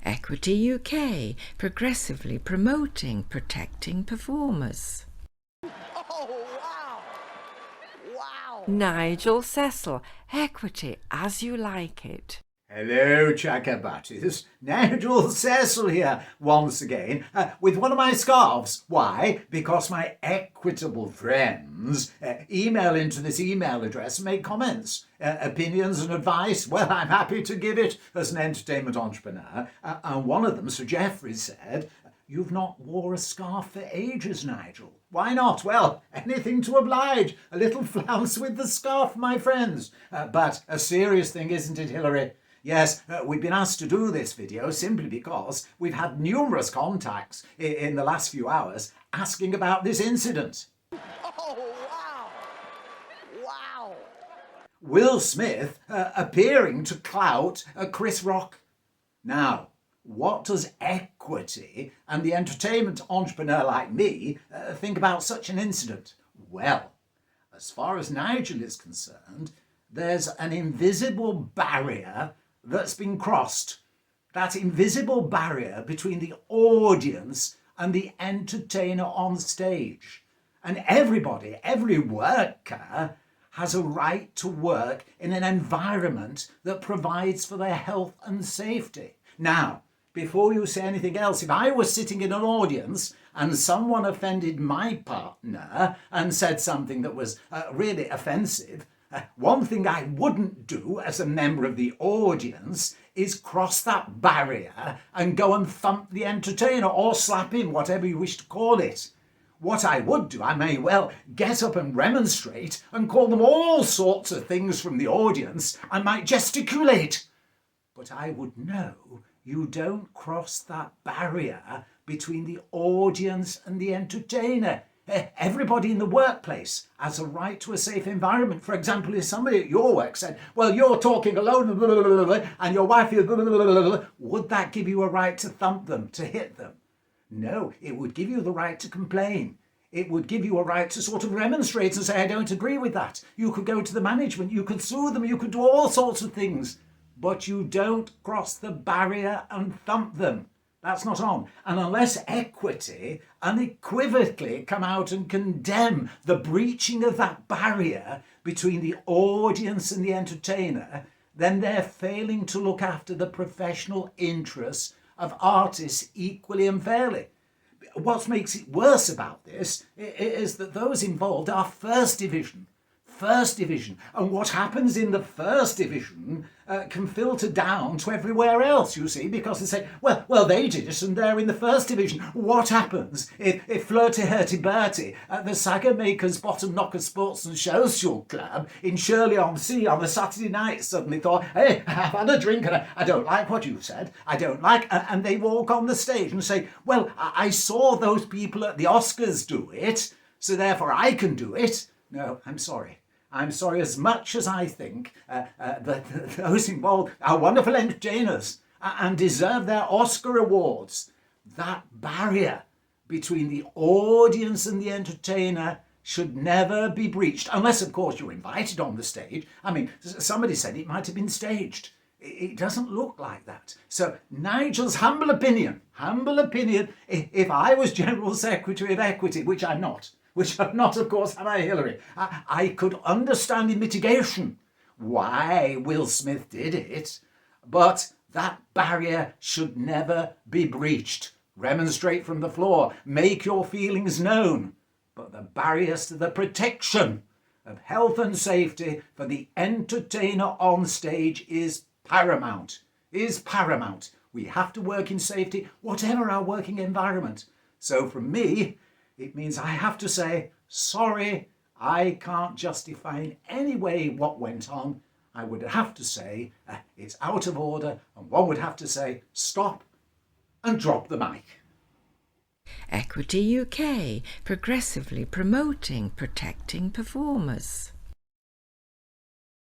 Equity UK, progressively promoting, protecting performers. Oh, wow! Wow! Nigel Cecil, Equity as you like it. Hello, Chakabattis. Nigel Cecil here once again with one of my scarves. Why? Because my Equitable friends email into this email address and make comments, opinions and advice. Well, I'm happy to give it as an entertainment entrepreneur. And one of them, Sir Geoffrey, said, "You've not wore a scarf for ages, Nigel. Why not? Well, anything to oblige. A little flounce with the scarf, my friends." But a serious thing, isn't it, Hilary? Yes, we've been asked to do this video simply because we've had numerous contacts in the last few hours asking about this incident. Oh, wow! Wow! Will Smith appearing to clout Chris Rock. Now, what does Equity and the entertainment entrepreneur like me think about such an incident? Well, as far as Nigel is concerned, there's an invisible barrier that's been crossed. That invisible barrier between the audience and the entertainer on stage. And everybody, every worker, has a right to work in an environment that provides for their health and safety. Now, before you say anything else, if I was sitting in an audience and someone offended my partner and said something that was really offensive, one thing I wouldn't do as a member of the audience is cross that barrier and go and thump the entertainer or slap him, whatever you wish to call it. What I would do, I may well get up and remonstrate and call them all sorts of things from the audience. I might gesticulate. But I would know you don't cross that barrier between the audience and the entertainer. Everybody in the workplace has a right to a safe environment. For example, if somebody at your work said, "Well, you're talking alone," and your wife is, would that give you a right to thump them, to hit them? No, it would give you the right to complain. It would give you a right to sort of remonstrate and say, "I don't agree with that." You could go to the management, you could sue them, you could do all sorts of things. But you don't cross the barrier and thump them. That's not on. And unless Equity unequivocally come out and condemn the breaching of that barrier between the audience and the entertainer, then they're failing to look after the professional interests of artists equally and fairly. What makes it worse about this is that those involved are First Division. And what happens in the First Division can filter down to everywhere else, you see, because they say, well, they did it and they're in the First Division. What happens if Flirty Hurty Bertie at the Saga Makers Bottom Knocker Sports and Social Club in Shirley-on-Sea on a Saturday night suddenly thought, "Hey, I've had a drink and I don't like what you've said, I don't like," and they walk on the stage and say, "Well, I saw those people at the Oscars do it, so therefore I can do it." No, I'm sorry. I'm sorry, as much as I think that those involved are wonderful entertainers and deserve their Oscar awards, that barrier between the audience and the entertainer should never be breached, unless, of course, you're invited on the stage. I mean, somebody said it might have been staged. It doesn't look like that. So Nigel's humble opinion, if I was General Secretary of Equity, which I'm not, of course, am I, Hilary? I could understand in mitigation why Will Smith did it, but that barrier should never be breached. Remonstrate from the floor, make your feelings known, but the barriers to the protection of health and safety for the entertainer on stage is paramount. We have to work in safety, whatever our working environment. So from me, it means I have to say, sorry, I can't justify in any way what went on. I would have to say it's out of order, and one would have to say stop and drop the mic. Equity UK, progressively promoting, protecting performers.